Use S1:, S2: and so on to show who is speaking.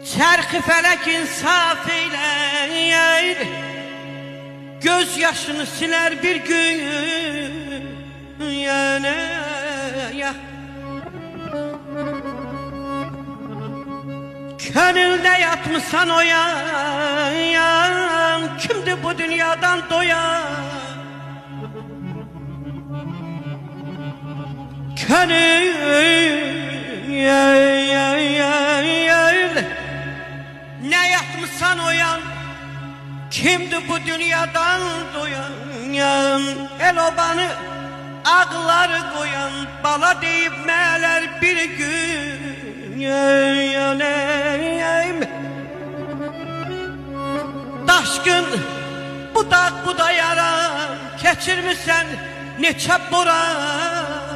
S1: Çərxi fələk insaf eyləyir, göz yaşını siler bir gün. Yani ya könülde yatmışsan oyan, kimdi bu dünyadan doyan? Könül ne yatmışsan oyan, kimdi bu dünyadan doyan? El obanı ağları koyan, bala deyip meğer bir gün. Daşkın budak yaran, keçirmişsen neçə boran?